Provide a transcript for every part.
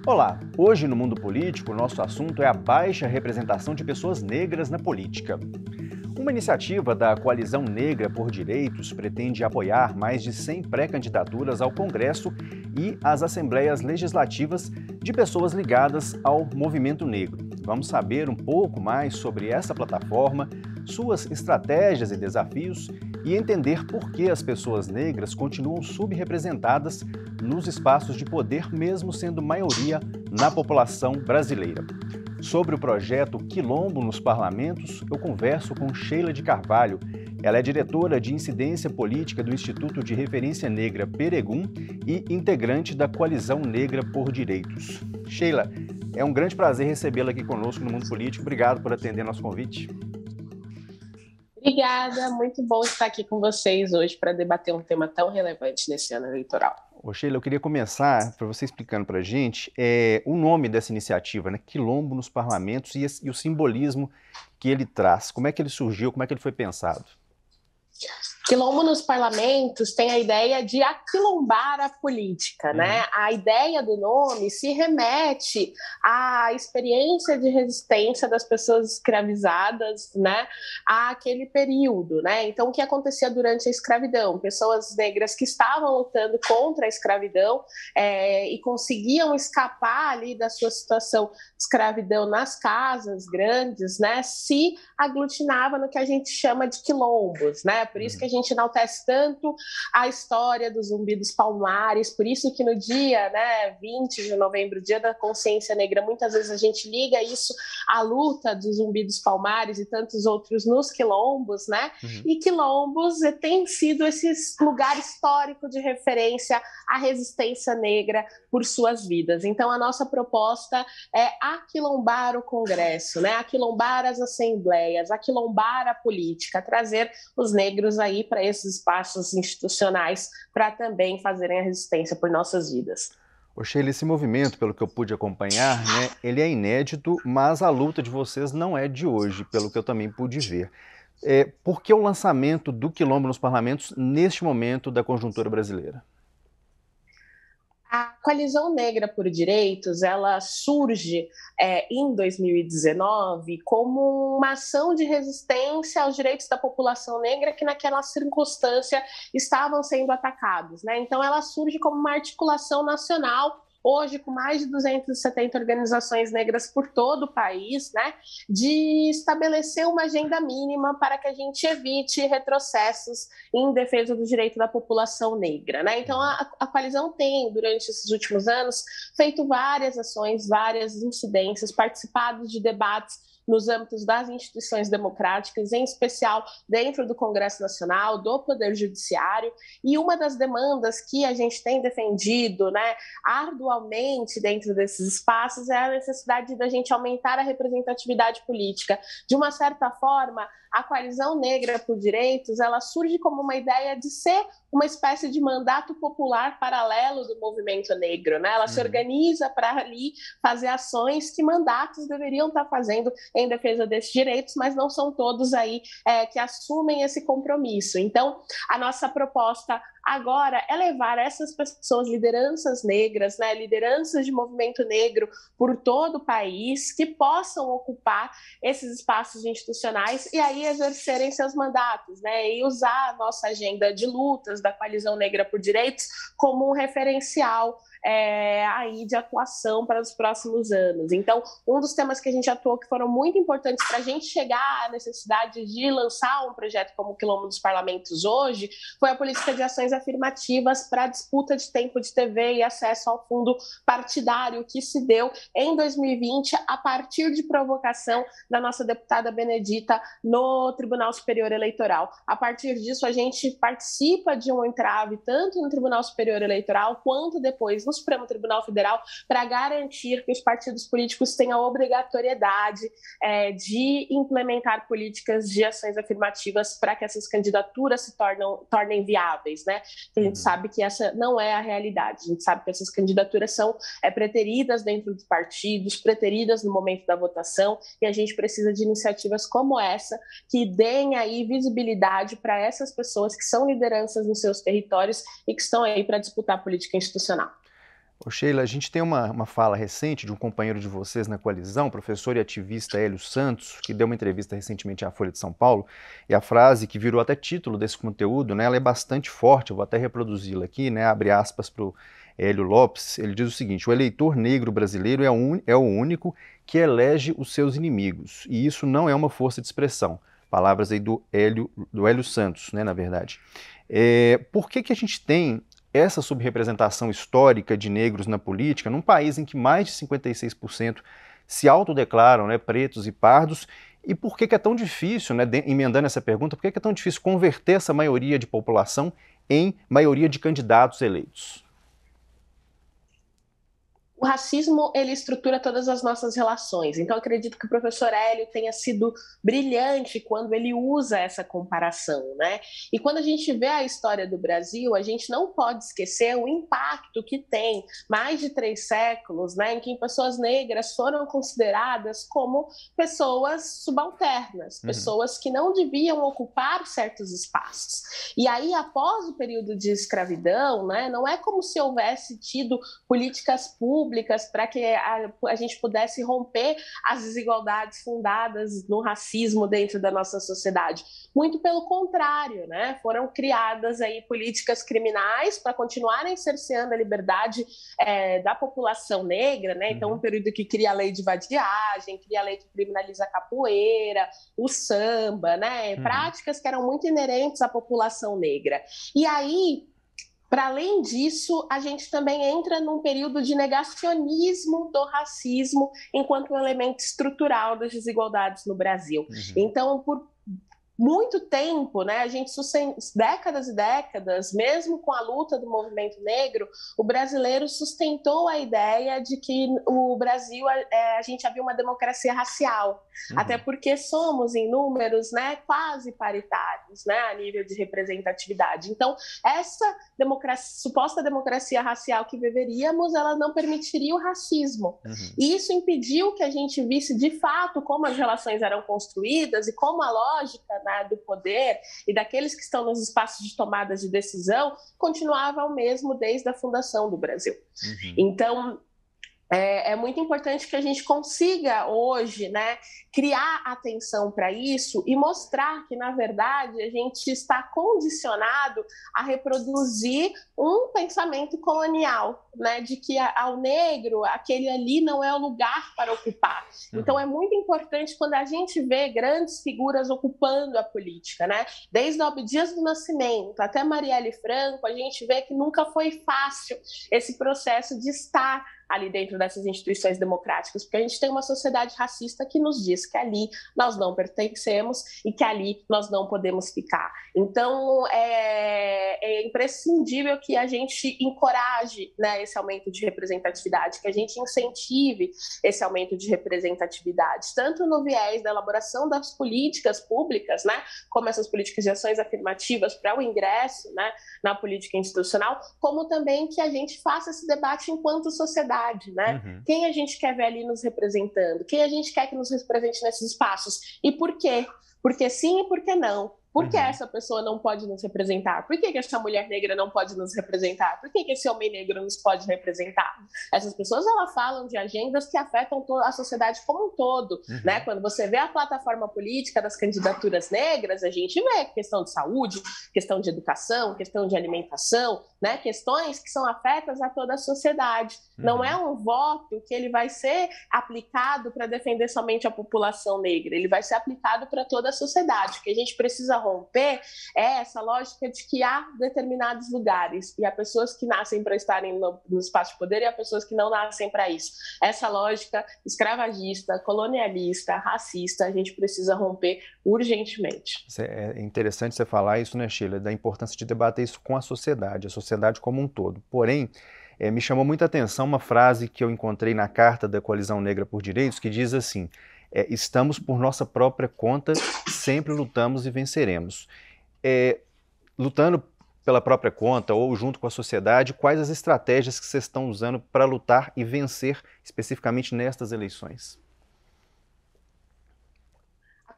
Olá, hoje no mundo político, nosso assunto é a baixa representação de pessoas negras na política. Uma iniciativa da Coalizão Negra por Direitos pretende apoiar mais de 100 pré-candidaturas ao Congresso e às Assembleias Legislativas de pessoas ligadas ao movimento negro. Vamos saber um pouco mais sobre essa plataforma, suas estratégias e desafios e entender por que as pessoas negras continuam subrepresentadas nos espaços de poder, mesmo sendo maioria na população brasileira. Sobre o projeto Quilombo nos Parlamentos, eu converso com Sheila de Carvalho. Ela é diretora de Incidência Política do Instituto de Referência Negra Peregum e integrante da Coalizão Negra por Direitos. Sheila, é um grande prazer recebê-la aqui conosco no Mundo Político. Obrigado por atender nosso convite. Obrigada, muito bom estar aqui com vocês hoje para debater um tema tão relevante nesse ano eleitoral. Sheila, eu queria começar para você explicando para a gente o nome dessa iniciativa, né? Quilombo nos Parlamentos e o simbolismo que ele traz. Como é que ele surgiu, como é que ele foi pensado? Quilombo nos Parlamentos tem a ideia de aquilombar a política, né? A ideia do nome se remete à experiência de resistência das pessoas escravizadas, né? Àquele período, né? Então, o que acontecia durante a escravidão? Pessoas negras que estavam lutando contra a escravidão e conseguiam escapar ali da sua situação de escravidão nas casas grandes, né? Se aglutinava no que a gente chama de quilombos, né? Por isso que a gente enaltece tanto a história do Zumbi dos Palmares, por isso que no dia, 20 de novembro, dia da consciência negra, muitas vezes a gente liga isso à luta do Zumbi dos Palmares e tantos outros nos quilombos, né? E quilombos tem sido esse lugar histórico de referência à resistência negra por suas vidas. Então, a nossa proposta é aquilombar o Congresso, né? Aquilombar as assembleias, aquilombar a política, trazer os negros aí para esses espaços institucionais para também fazerem a resistência por nossas vidas. Sheila, esse movimento, pelo que eu pude acompanhar, né, ele é inédito, mas a luta de vocês não é de hoje, pelo que eu também pude ver. Por que o lançamento do Quilombo nos Parlamentos neste momento da conjuntura brasileira? A Coalizão Negra por Direitos, ela surge em 2019 como uma ação de resistência aos direitos da população negra que naquela circunstância estavam sendo atacados, né? Então ela surge como uma articulação nacional, hoje com mais de 270 organizações negras por todo o país, né, de estabelecer uma agenda mínima para que a gente evite retrocessos em defesa do direito da população negra, né? Então a coalizão tem, durante esses últimos anos, feito várias ações, várias incidências, participado de debates nos âmbitos das instituições democráticas, em especial dentro do Congresso Nacional, do Poder Judiciário, e uma das demandas que a gente tem defendido, né, arduamente dentro desses espaços é a necessidade da gente aumentar a representatividade política. De uma certa forma, a Coalizão Negra por Direitos, ela surge como uma ideia de ser uma espécie de mandato popular paralelo do movimento negro, né? Ela se organiza para ali fazer ações que mandatos deveriam estar fazendo em defesa desses direitos, mas não são todos aí que assumem esse compromisso. Então, a nossa proposta agora é levar essas pessoas, lideranças negras, né, lideranças de movimento negro por todo o país, que possam ocupar esses espaços institucionais e aí exercerem seus mandatos, né, e usar a nossa agenda de lutas da Coalizão Negra por Direitos como um referencial aí de atuação para os próximos anos. Então, um dos temas que a gente atuou que foram muito importantes para a gente chegar à necessidade de lançar um projeto como o Quilombo dos Parlamentos hoje foi a política de ações afirmativas para a disputa de tempo de TV e acesso ao fundo partidário que se deu em 2020 a partir de provocação da nossa deputada Benedita no Tribunal Superior Eleitoral. A partir disso, a gente participa de um entrave tanto no Tribunal Superior Eleitoral quanto depois no Supremo Tribunal Federal para garantir que os partidos políticos tenham a obrigatoriedade de implementar políticas de ações afirmativas para que essas candidaturas se tornem viáveis, né? A gente sabe que essa não é a realidade, a gente sabe que essas candidaturas são preteridas dentro dos partidos, preteridas no momento da votação, e a gente precisa de iniciativas como essa que deem aí visibilidade para essas pessoas que são lideranças nos seus territórios e que estão aí para disputar a política institucional. Ô Sheila, a gente tem uma fala recente de um companheiro de vocês na coalizão, professor e ativista Hélio Santos, que deu uma entrevista recentemente à Folha de São Paulo, e a frase que virou até título desse conteúdo, né, ela é bastante forte, eu vou até reproduzi-la aqui, né, abre aspas para o Hélio Lopes, ele diz o seguinte: o eleitor negro brasileiro é o único que elege os seus inimigos, e isso não é uma força de expressão. Palavras aí do Hélio Santos, né, na verdade. Por que a gente tem essa subrepresentação histórica de negros na política, num país em que mais de 56% se autodeclaram, né, pretos e pardos, e por que é tão difícil, né, emendando essa pergunta, por que é tão difícil converter essa maioria de população em maioria de candidatos eleitos? O racismo, ele estrutura todas as nossas relações. Então, eu acredito que o professor Hélio tenha sido brilhante quando ele usa essa comparação, né? E quando a gente vê a história do Brasil, a gente não pode esquecer o impacto que tem mais de 3 séculos, né, em que pessoas negras foram consideradas como pessoas subalternas, pessoas que não deviam ocupar certos espaços. E aí, após o período de escravidão, né, não é como se houvesse tido políticas públicas para que a gente pudesse romper as desigualdades fundadas no racismo dentro da nossa sociedade. Muito pelo contrário, né? Foram criadas aí políticas criminais para continuarem cerceando a liberdade da população negra, né? Então, um período que cria a lei de vadiagem, cria a lei que criminaliza a capoeira, o samba, né? Práticas que eram muito inerentes à população negra. E aí, para além disso, a gente também entra num período de negacionismo do racismo enquanto elemento estrutural das desigualdades no Brasil. Então, por muito tempo, né, a gente décadas e décadas, mesmo com a luta do movimento negro, o brasileiro sustentou a ideia de que o Brasil, a gente havia uma democracia racial, até porque somos em números, né, quase paritários, né, a nível de representatividade. Então, essa suposta democracia racial que viveríamos, ela não permitiria o racismo. E isso impediu que a gente visse de fato como as relações eram construídas e como a lógica, né, do poder e daqueles que estão nos espaços de tomada de decisão continuava o mesmo desde a fundação do Brasil. Então, é muito importante que a gente consiga hoje, né, criar atenção para isso e mostrar que, na verdade, a gente está condicionado a reproduzir um pensamento colonial, né, de que ao negro, aquele ali não é o lugar para ocupar. Então, é muito importante quando a gente vê grandes figuras ocupando a política, né, desde Abdias do Nascimento até Marielle Franco, a gente vê que nunca foi fácil esse processo de estar ali dentro dessas instituições democráticas, porque a gente tem uma sociedade racista que nos diz que ali nós não pertencemos e que ali nós não podemos ficar. Então, é imprescindível que a gente encoraje, né, esse aumento de representatividade, que a gente incentive esse aumento de representatividade, tanto no viés da elaboração das políticas públicas, né, como essas políticas de ações afirmativas para o ingresso, né, na política institucional, como também que a gente faça esse debate enquanto sociedade, né? Quem a gente quer ver ali nos representando? Quem a gente quer que nos represente nesses espaços? E por quê? Por que sim e por que não? Por que essa pessoa não pode nos representar? Por que essa mulher negra não pode nos representar? Por que esse homem negro nos pode representar? Essas pessoas, elas falam de agendas que afetam a sociedade como um todo, né? Quando você vê a plataforma política das candidaturas negras, a gente vê questão de saúde, questão de educação, questão de alimentação, né? Questões que são afetas a toda a sociedade. Não é um voto que ele vai ser aplicado para defender somente a população negra, ele vai ser aplicado para toda a sociedade. O que a gente precisa romper é essa lógica de que há determinados lugares e há pessoas que nascem para estarem no espaço de poder e há pessoas que não nascem para isso. Essa lógica escravagista, colonialista, racista, a gente precisa romper urgentemente. É interessante você falar isso, né, Sheila, da importância de debater isso com a sociedade como um todo. Porém, me chamou muita atenção uma frase que eu encontrei na carta da Coalizão Negra por Direitos, que diz assim: estamos por nossa própria conta, sempre lutamos e venceremos. Lutando pela própria conta ou junto com a sociedade, quais as estratégias que vocês estão usando para lutar e vencer especificamente nestas eleições?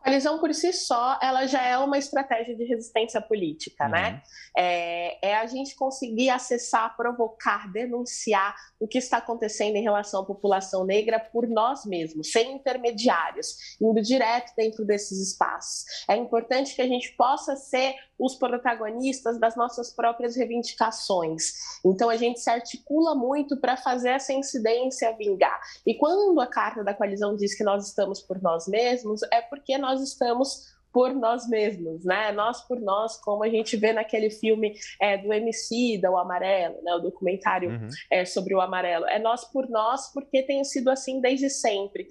Coalizão por si só, ela já é uma estratégia de resistência política, né? É a gente conseguir acessar, provocar, denunciar o que está acontecendo em relação à população negra por nós mesmos, sem intermediários, indo direto dentro desses espaços. É importante que a gente possa ser os protagonistas das nossas próprias reivindicações. Então, a gente se articula muito para fazer essa incidência vingar. E quando a Carta da Coalizão diz que nós estamos por nós mesmos, é porque nós estamos por nós mesmos, né? Nós por nós, como a gente vê naquele filme do Emicida, O Amarelo, né? O documentário sobre o Amarelo. É nós por nós, porque tem sido assim desde sempre.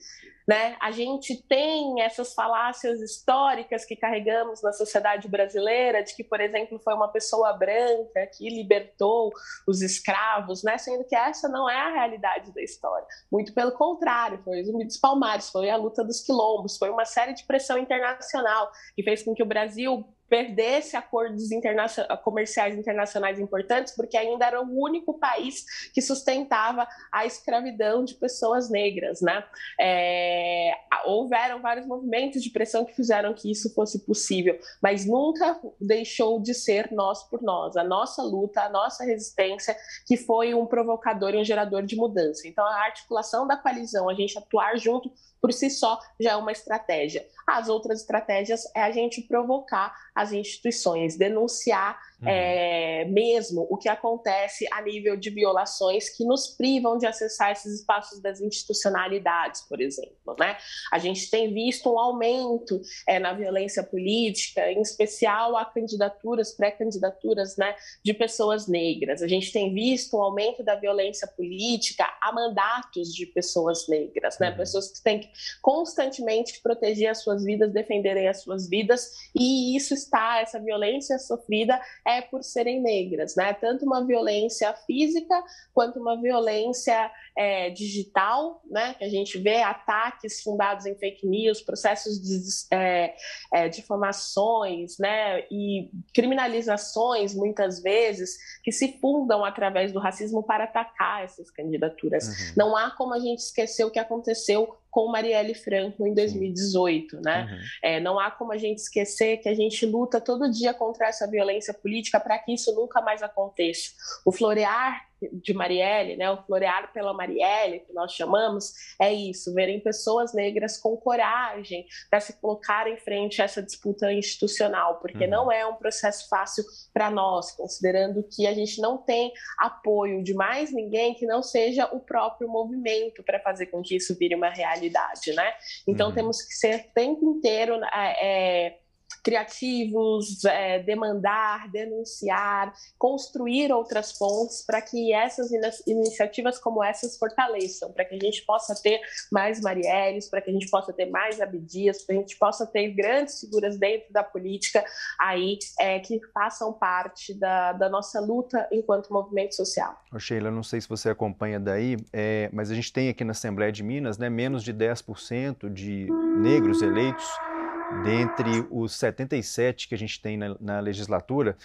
Né? A gente tem essas falácias históricas que carregamos na sociedade brasileira, de que, por exemplo, foi uma pessoa branca que libertou os escravos, né? Sendo que essa não é a realidade da história. Muito pelo contrário, foi o Zumbi dos Palmares, foi a luta dos quilombos, foi uma série de pressão internacional que fez com que o Brasil perdesse acordos comerciais internacionais importantes, porque ainda era o único país que sustentava a escravidão de pessoas negras, né? Houveram vários movimentos de pressão que fizeram que isso fosse possível, mas nunca deixou de ser nós por nós, a nossa luta, a nossa resistência, que foi um provocador e um gerador de mudança. Então, a articulação da coalizão, a gente atuar junto, por si só, já é uma estratégia. As outras estratégias é a gente provocar as instituições, denunciar mesmo o que acontece a nível de violações que nos privam de acessar esses espaços das institucionalidades, por exemplo, né? A gente tem visto um aumento na violência política, em especial a candidaturas, pré-candidaturas, né, de pessoas negras. A gente tem visto um aumento da violência política a mandatos de pessoas negras, né? Pessoas que têm que constantemente proteger as suas vidas, defenderem as suas vidas, e essa violência sofrida por serem negras, né? Tanto uma violência física quanto uma violência digital, né? Que a gente vê ataques fundados em fake news, processos de difamações, né? E criminalizações, muitas vezes, que se fundam através do racismo para atacar essas candidaturas. Não há como a gente esquecer o que aconteceu com Marielle Franco em 2018, né? Não há como a gente esquecer que a gente luta todo dia contra essa violência política para que isso nunca mais aconteça. O florear de Marielle, né? O florear pela Marielle, que nós chamamos, é isso, verem pessoas negras com coragem para se colocar em frente a essa disputa institucional, porque não é um processo fácil para nós, considerando que a gente não tem apoio de mais ninguém que não seja o próprio movimento para fazer com que isso vire uma realidade, né? Então temos que ser o tempo inteiro criativos, demandar, denunciar, construir outras pontes para que essas iniciativas como essas fortaleçam, para que a gente possa ter mais Marielles, para que a gente possa ter mais Abdias, para que a gente possa ter grandes figuras dentro da política aí que façam parte da nossa luta enquanto movimento social. Sheila, não sei se você acompanha daí, mas a gente tem aqui na Assembleia de Minas, né, menos de 10% de negros eleitos, dentre os 77 que a gente tem na legislatura,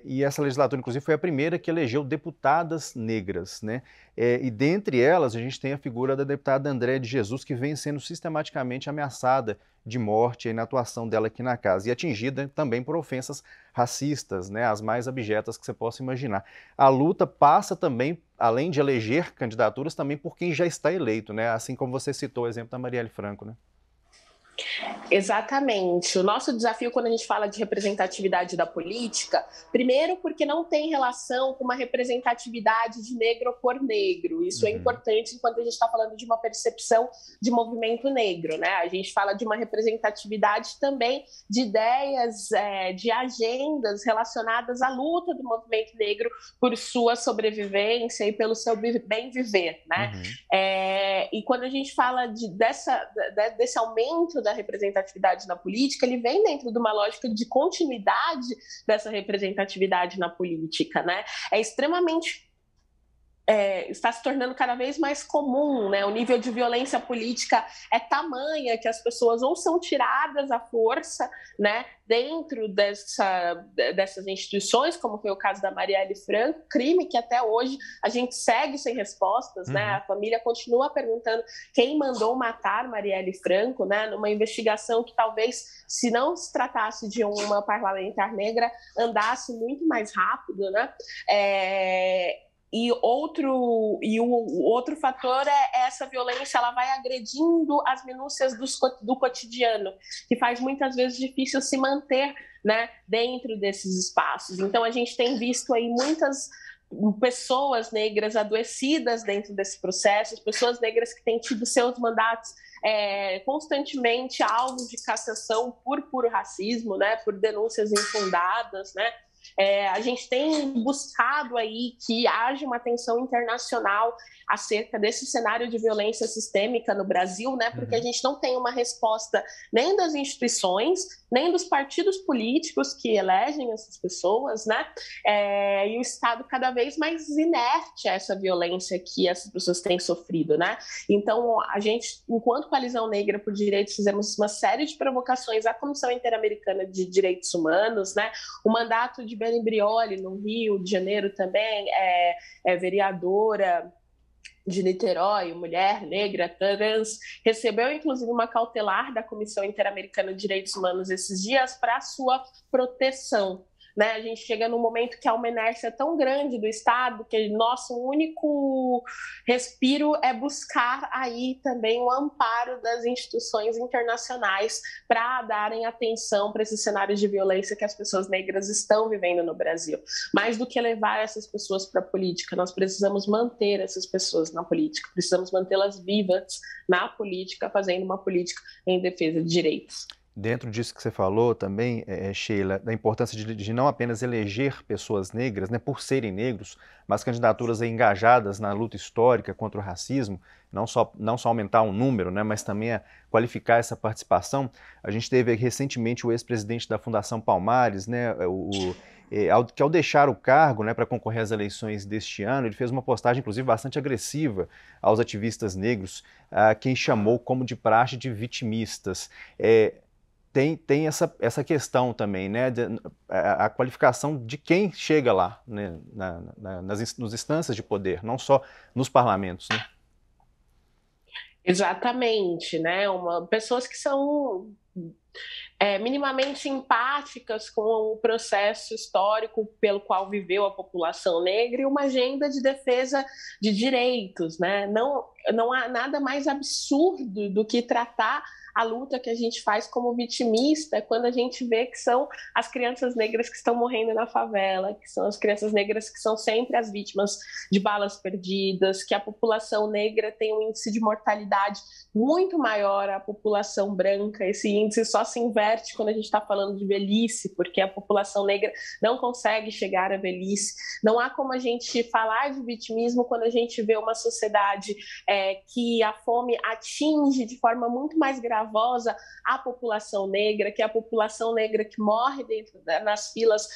e essa legislatura, inclusive, foi a primeira que elegeu deputadas negras, né? E dentre elas, a gente tem a figura da deputada Andréa de Jesus, que vem sendo sistematicamente ameaçada de morte aí na atuação dela aqui na casa, e atingida também por ofensas racistas, né, as mais abjetas que você possa imaginar. A luta passa também, além de eleger candidaturas, também por quem já está eleito, né? Assim como você citou o exemplo da Marielle Franco, né? Exatamente. O nosso desafio quando a gente fala de representatividade da política, primeiro porque não tem relação com uma representatividade de negro por negro. Isso é importante enquanto a gente está falando de uma percepção de movimento negro, né? A gente fala de uma representatividade também de ideias, de agendas relacionadas à luta do movimento negro por sua sobrevivência e pelo seu bem viver, né? E quando a gente fala desse aumento da representatividade na política, ele vem dentro de uma lógica de continuidade dessa representatividade na política, né? É extremamente está se tornando cada vez mais comum, né? O nível de violência política é tamanha que as pessoas ou são tiradas à força, né, dentro dessas instituições, como foi o caso da Marielle Franco, crime que até hoje a gente segue sem respostas, né? A família continua perguntando quem mandou matar Marielle Franco, né? Numa investigação que talvez, se não se tratasse de uma parlamentar negra, andasse muito mais rápido, né? E o outro fator é essa violência, ela vai agredindo as minúcias do cotidiano, que faz muitas vezes difícil se manter, né, dentro desses espaços. Então a gente tem visto aí muitas pessoas negras adoecidas dentro desse processo, pessoas negras que têm tido seus mandatos constantemente alvos de cassação por puro racismo, né, por denúncias infundadas, né. A gente tem buscado aí que haja uma atenção internacional acerca desse cenário de violência sistêmica no Brasil, né? Porque a gente não tem uma resposta nem das instituições, nem dos partidos políticos que elegem essas pessoas, né? E o Estado cada vez mais inerte a essa violência que essas pessoas têm sofrido, né? Então, a gente, enquanto Coalizão Negra por Direitos, fizemos uma série de provocações à Comissão Interamericana de Direitos Humanos, né? O mandato de Beni Brioli, no Rio de Janeiro, também é vereadora de Niterói, mulher negra, trans, recebeu inclusive uma cautelar da Comissão Interamericana de Direitos Humanos esses dias para sua proteção. Né? A gente chega num momento que há uma inércia tão grande do Estado que nosso único respiro é buscar aí também o amparo das instituições internacionais para darem atenção para esses cenários de violência que as pessoas negras estão vivendo no Brasil. Mais do que levar essas pessoas para a política, nós precisamos manter essas pessoas na política, precisamos mantê-las vivas na política, fazendo uma política em defesa de direitos. Dentro disso que você falou também, Sheila, da importância de não apenas eleger pessoas negras, né, por serem negros, mas candidaturas engajadas na luta histórica contra o racismo, não só aumentar o número, né, mas também qualificar essa participação. A gente teve recentemente o ex-presidente da Fundação Palmares, né, que ao deixar o cargo, né, para concorrer às eleições deste ano, ele fez uma postagem, inclusive, bastante agressiva aos ativistas negros, quem chamou, como de praxe, de vitimistas. Tem essa questão também, né, a qualificação de quem chega lá, né, nas instâncias de poder, não só nos parlamentos, né? Exatamente, né? Pessoas que são minimamente empáticas com o processo histórico pelo qual viveu a população negra e uma agenda de defesa de direitos, né? Não há nada mais absurdo do que tratar a luta que a gente faz como vitimista quando a gente vê que são as crianças negras que estão morrendo na favela, que são as crianças negras que são sempre as vítimas de balas perdidas, que a população negra tem um índice de mortalidade muito maior à população branca. Esse índice só se inverte quando a gente está falando de velhice, porque a população negra não consegue chegar à velhice. Não há como a gente falar de vitimismo quando a gente vê uma sociedade que a fome atinge de forma muito mais gravosa a população negra, que é a população negra que morre nas filas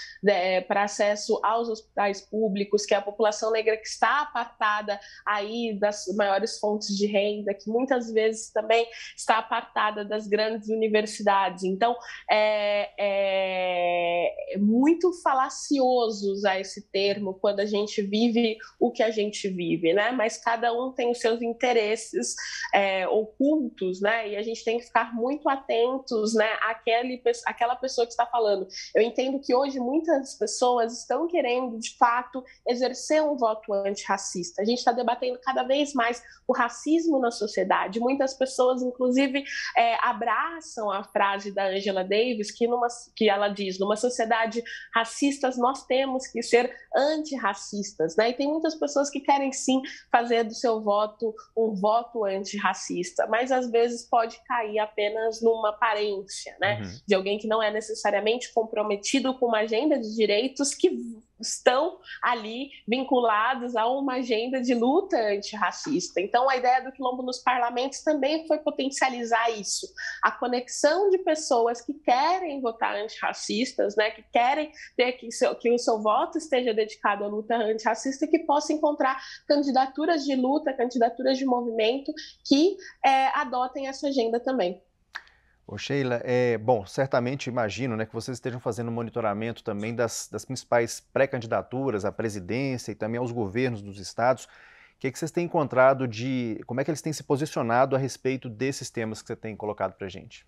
para acesso aos hospitais públicos, que é a população negra que está apartada aí das maiores fontes de renda, que muitas vezes também está apartada das grandes universidades. Então, é muito falacioso usar esse termo quando a gente vive o que a gente vive, né? Mas cada um tem os seus interesses ocultos, né? E a gente tem que ficar muito atentos, né, àquela pessoa que está falando. Eu entendo que hoje muitas pessoas estão querendo, de fato, exercer um voto antirracista. A gente está debatendo cada vez mais o racismo na sociedade. Muitas pessoas, inclusive, abraçam a frase da Angela Davis, que ela diz: numa sociedade racista, nós temos que ser antirracistas, né? E tem muitas pessoas que querem, sim, fazer do seu voto um voto antirracista, mas às vezes pode cair apenas numa aparência, né? De alguém que não é necessariamente comprometido com uma agenda de direitos que estão ali vinculados a uma agenda de luta antirracista. Então, a ideia do quilombo nos parlamentos também foi potencializar isso, a conexão de pessoas que querem votar antirracistas, né, que querem ter que o seu voto esteja dedicado à luta antirracista e que possa encontrar candidaturas de luta, candidaturas de movimento que adotem essa agenda também. Ô Sheila, bom, certamente imagino, né, que vocês estejam fazendo um monitoramento também das principais pré-candidaturas à presidência e também aos governos dos estados. O que vocês têm encontrado como é que eles têm se posicionado a respeito desses temas que você tem colocado para a gente?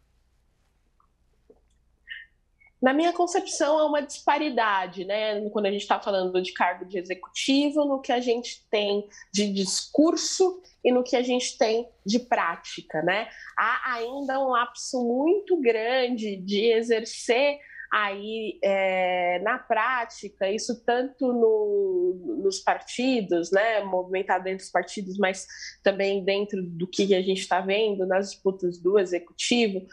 Na minha concepção, há uma disparidade, né? Quando a gente está falando de cargo de executivo, no que a gente tem de discurso e no que a gente tem de prática, né? Há ainda um lapso muito grande de exercer aí na prática, isso tanto nos partidos, né, movimentado dentro dos partidos, mas também dentro do que a gente está vendo nas disputas do executivo,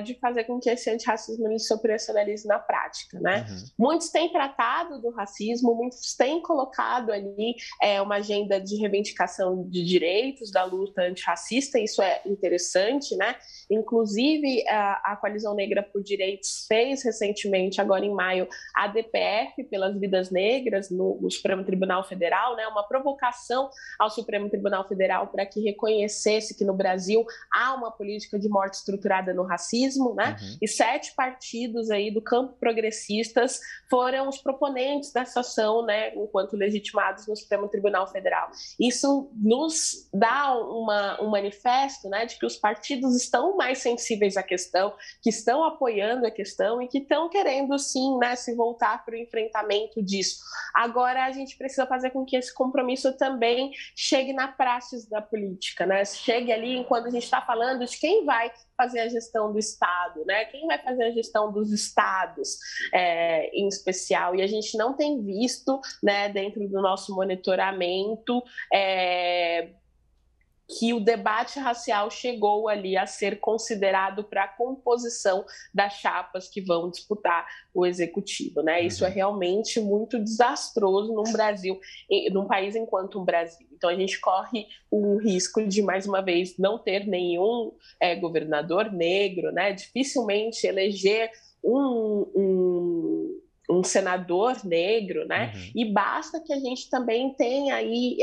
de fazer com que esse antirracismo ele se operacionalize na prática, né? Uhum. Muitos têm tratado do racismo, muitos têm colocado ali uma agenda de reivindicação de direitos da luta antirracista, isso é interessante, né? Inclusive, a Coalizão Negra por Direitos fez recentemente, agora em maio, a DPF pelas vidas negras no Supremo Tribunal Federal, né, uma provocação ao Supremo Tribunal Federal para que reconhecesse que no Brasil há uma política de morte estruturada no racismo, né? Uhum. E 7 partidos aí do campo progressistas foram os proponentes dessa ação, né, enquanto legitimados no Supremo Tribunal Federal. Isso nos dá um manifesto, né, de que os partidos estão mais sensíveis à questão, que estão apoiando a questão e que estão querendo, sim, né, se voltar para o enfrentamento disso. Agora, a gente precisa fazer com que esse compromisso também chegue na praxis da política, né? Chegue ali enquanto a gente está falando de quem vai fazer a gestão do Estado, né? Quem vai fazer a gestão dos estados, em especial. E a gente não tem visto, né, dentro do nosso monitoramento, que o debate racial chegou ali a ser considerado para a composição das chapas que vão disputar o executivo, né? Isso é realmente muito desastroso num país enquanto um Brasil. Então a gente corre o risco de, mais uma vez, não ter nenhum governador negro, né? Dificilmente eleger um senador negro, né? Uhum. E basta que a gente também tenha aí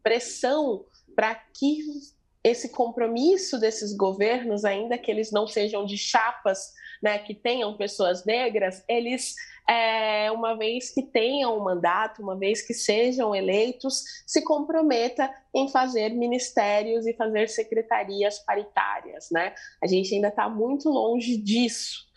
pressão para que esse compromisso desses governos, ainda que eles não sejam de chapas, né, que tenham pessoas negras, eles, uma vez que tenham um mandato, uma vez que sejam eleitos, se comprometa em fazer ministérios e fazer secretarias paritárias, né? A gente ainda está muito longe disso.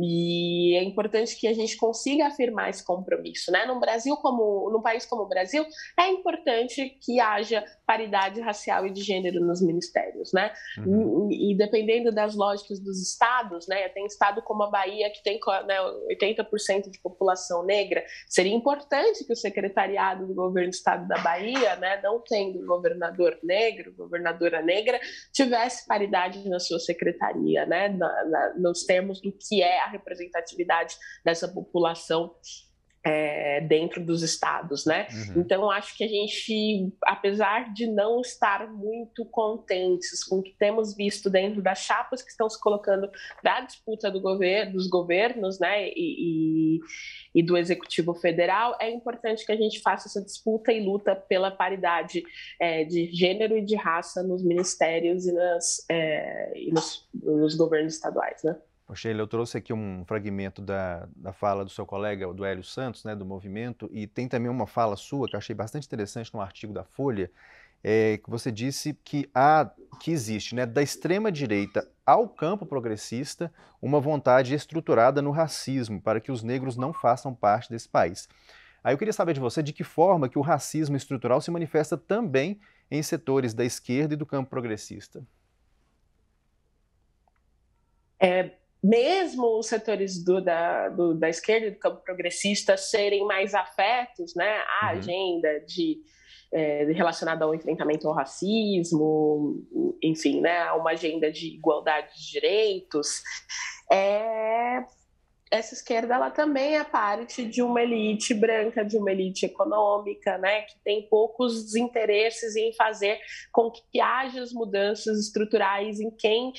E é importante que a gente consiga afirmar esse compromisso, né? Num país como o Brasil, é importante que haja paridade racial e de gênero nos ministérios, né? Uhum. E dependendo das lógicas dos estados, né? Tem estado como a Bahia que tem, né, 80% de população negra. Seria importante que o secretariado do governo do estado da Bahia, né, não tendo governador negro, governadora negra, tivesse paridade na sua secretaria, né? Nos termos do que é a representatividade dessa população dentro dos estados, né? Uhum. Então, acho que a gente, apesar de não estar muito contentes com o que temos visto dentro das chapas que estão se colocando para a disputa dos governos, né, e do Executivo Federal, é importante que a gente faça essa disputa e luta pela paridade de gênero e de raça nos ministérios e nos governos estaduais, né? Sheila, eu trouxe aqui um fragmento da fala do seu colega, do Hélio Santos, né, do Movimento, e tem também uma fala sua que eu achei bastante interessante num artigo da Folha, que você disse que existe, né, da extrema-direita ao campo progressista, uma vontade estruturada no racismo, para que os negros não façam parte desse país. Aí eu queria saber de você de que forma que o racismo estrutural se manifesta também em setores da esquerda e do campo progressista. Mesmo os setores da esquerda e do campo progressista serem mais afetos, né, à agenda relacionada ao enfrentamento ao racismo, enfim, né, a uma agenda de igualdade de direitos, essa esquerda ela também é parte de uma elite branca, de uma elite econômica, né, que tem poucos interesses em fazer com que haja as mudanças estruturais em quem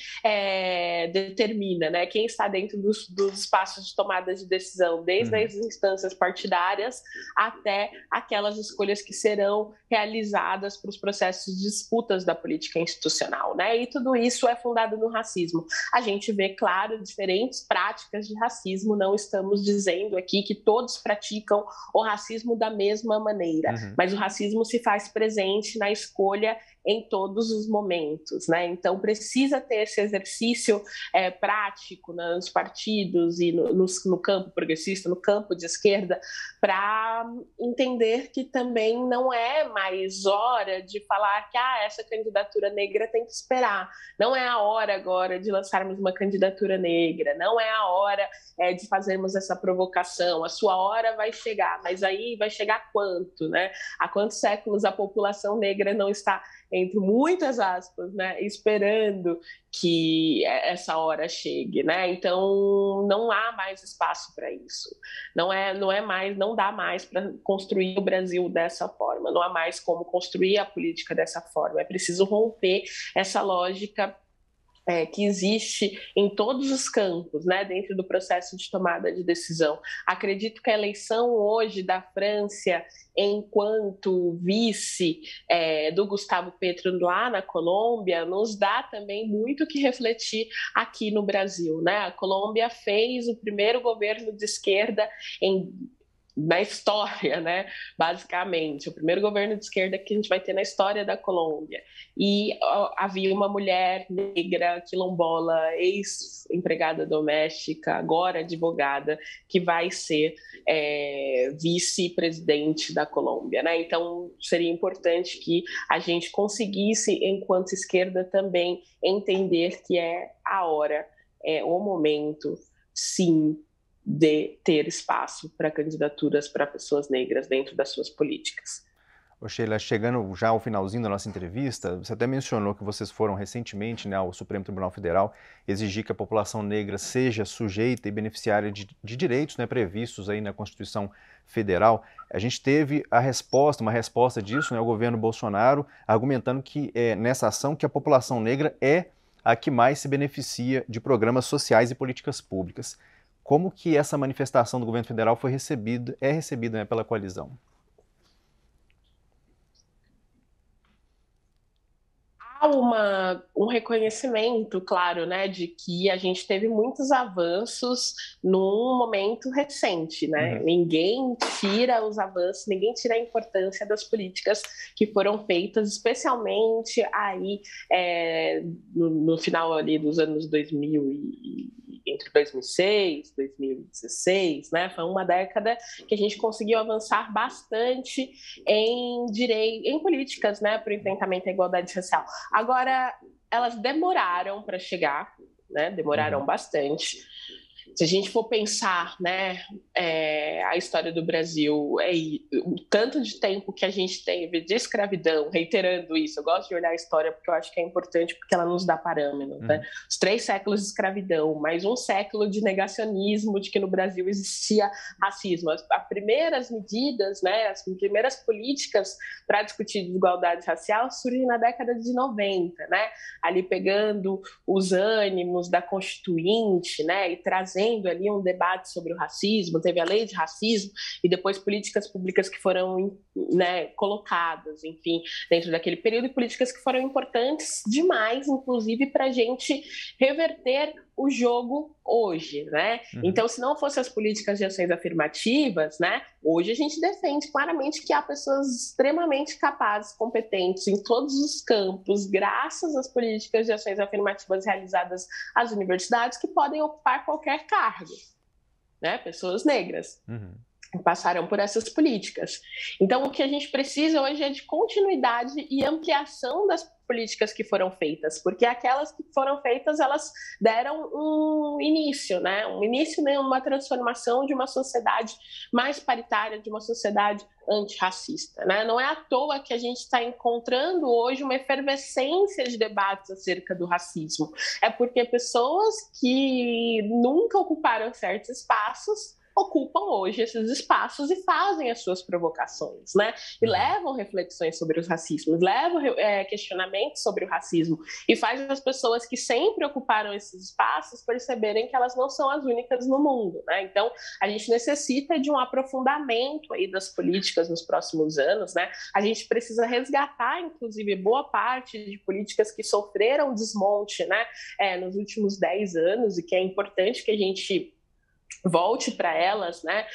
determina, né, quem está dentro dos espaços de tomada de decisão, desde as instâncias partidárias até aquelas escolhas que serão realizadas para os processos de disputas da política institucional, né, e tudo isso é fundado no racismo. A gente vê, claro, diferentes práticas de racismo. Não estamos dizendo aqui que todos praticam o racismo da mesma maneira, mas o racismo se faz presente na escolha em todos os momentos, né? Então precisa ter esse exercício prático nos partidos e no campo progressista, no campo de esquerda, para entender que também não é mais hora de falar que essa candidatura negra tem que esperar. Não é a hora agora de lançarmos uma candidatura negra, não é a hora de fazermos essa provocação. A sua hora vai chegar, mas aí vai chegar quanto, né? Há quantos séculos a população negra não está, entre muitas aspas, né, esperando que essa hora chegue, né? Então não há mais espaço para isso. Não dá mais para construir o Brasil dessa forma. Não há mais como construir a política dessa forma. É preciso romper essa lógica que existe em todos os campos, né, dentro do processo de tomada de decisão. Acredito que a eleição hoje da França, enquanto vice do Gustavo Petro lá na Colômbia, nos dá também muito o que refletir aqui no Brasil, né? A Colômbia fez o primeiro governo de esquerda na história, né? Basicamente, o primeiro governo de esquerda que a gente vai ter na história da Colômbia. E havia uma mulher negra, quilombola, ex-empregada doméstica, agora advogada, que vai ser vice-presidente da Colômbia, né? Então, seria importante que a gente conseguisse, enquanto esquerda, também entender que é a hora, é o momento, sim, de ter espaço para candidaturas para pessoas negras dentro das suas políticas. Ô Sheila, chegando já ao finalzinho da nossa entrevista, você até mencionou que vocês foram recentemente, né, ao Supremo Tribunal Federal exigir que a população negra seja sujeita e beneficiária de direitos, né, previstos aí na Constituição Federal. A gente teve uma resposta disso, né, o governo Bolsonaro argumentando que nessa ação que a população negra é a que mais se beneficia de programas sociais e políticas públicas. Como que essa manifestação do governo federal é recebida, né, pela coalizão? Há um reconhecimento, claro, né, de que a gente teve muitos avanços num momento recente, né? Ninguém tira os avanços, ninguém tira a importância das políticas que foram feitas, especialmente aí no final ali dos anos 2000 entre 2006 e 2016, né? Foi uma década que a gente conseguiu avançar bastante em políticas, né, para o enfrentamento à igualdade racial. Agora, elas demoraram para chegar, né? Demoraram bastante. Se a gente for pensar, né, a história do Brasil, o tanto de tempo que a gente teve de escravidão, reiterando isso, eu gosto de olhar a história porque eu acho que é importante, porque ela nos dá parâmetros, né? Os 3 séculos de escravidão, mais um século de negacionismo de que no Brasil existia racismo. As primeiras medidas, né, as primeiras políticas para discutir desigualdade racial surgem na década de 90, né? Ali pegando os ânimos da Constituinte, né, e trazendo ali um debate sobre o racismo, teve a lei de racismo e depois políticas públicas que foram, né, colocadas, enfim, dentro daquele período, e políticas que foram importantes demais, inclusive para a gente reverter o jogo hoje, né? Então, se não fossem as políticas de ações afirmativas, né, hoje a gente defende claramente que há pessoas extremamente capazes, competentes em todos os campos, graças às políticas de ações afirmativas realizadas às universidades, que podem ocupar qualquer cargo, né? Pessoas negras. passaram por essas políticas. Então, o que a gente precisa hoje é de continuidade e ampliação das políticas que foram feitas, porque aquelas que foram feitas, elas deram um início, né? Um início numa transformação de uma sociedade mais paritária, de uma sociedade antirracista, né? Não é à toa que a gente está encontrando hoje uma efervescência de debates acerca do racismo. É porque pessoas que nunca ocuparam certos espaços ocupam hoje esses espaços e fazem as suas provocações, né? E levam reflexões sobre os racismos, levam questionamentos sobre o racismo e faz as pessoas que sempre ocuparam esses espaços perceberem que elas não são as únicas no mundo, né? Então, a gente necessita de um aprofundamento aí das políticas nos próximos anos, né? A gente precisa resgatar, inclusive, boa parte de políticas que sofreram desmonte, né? Nos últimos 10 anos e que é importante que a gente volte para elas, né?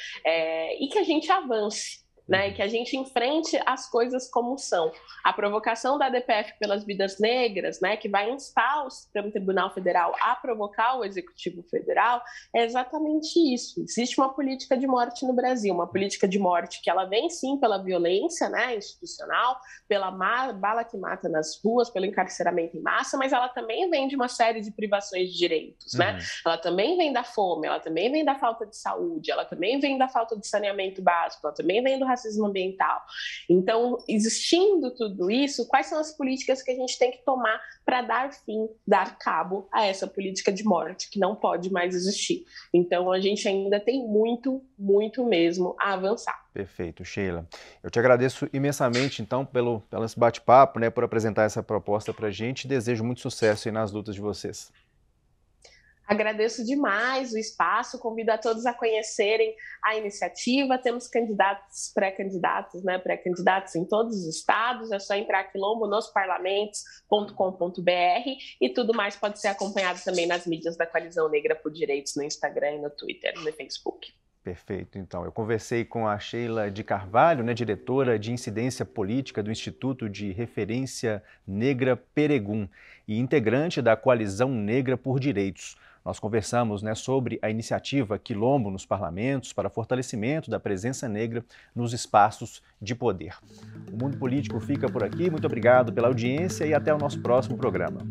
E que a gente avance, né? E que a gente enfrente as coisas como são. A provocação da DPF pelas vidas negras, né? Que vai instar o Supremo Tribunal Federal a provocar o Executivo Federal, é exatamente isso. Existe uma política de morte no Brasil, uma política de morte que ela vem sim pela violência, né? Institucional, pela bala que mata nas ruas, pelo encarceramento em massa, mas ela também vem de uma série de privações de direitos, né? Ela também vem da fome, ela também vem da falta de saúde, ela também vem da falta de saneamento básico, ela também vem do racismo ambiental. Então, existindo tudo isso, quais são as políticas que a gente tem que tomar para dar fim, dar cabo a essa política de morte que não pode mais existir? Então, a gente ainda tem muito, muito mesmo a avançar. Perfeito, Sheila. Eu te agradeço imensamente, então, pelo esse bate-papo, né, por apresentar essa proposta para a gente e desejo muito sucesso aí nas lutas de vocês. Agradeço demais o espaço, convido a todos a conhecerem a iniciativa. Temos candidatos, pré-candidatos, né? Pré-candidatos em todos os estados. É só entrar quilombonosparlamentos.com.br e tudo mais pode ser acompanhado também nas mídias da Coalizão Negra por Direitos, no Instagram, no Twitter, no Facebook. Perfeito, então. Eu conversei com a Sheila de Carvalho, né, diretora de Incidência Política do Instituto de Referência Negra Peregun e integrante da Coalizão Negra por Direitos. Nós conversamos, né, sobre a iniciativa Quilombo nos parlamentos para fortalecimento da presença negra nos espaços de poder. O Mundo Político fica por aqui. Muito obrigado pela audiência e até o nosso próximo programa.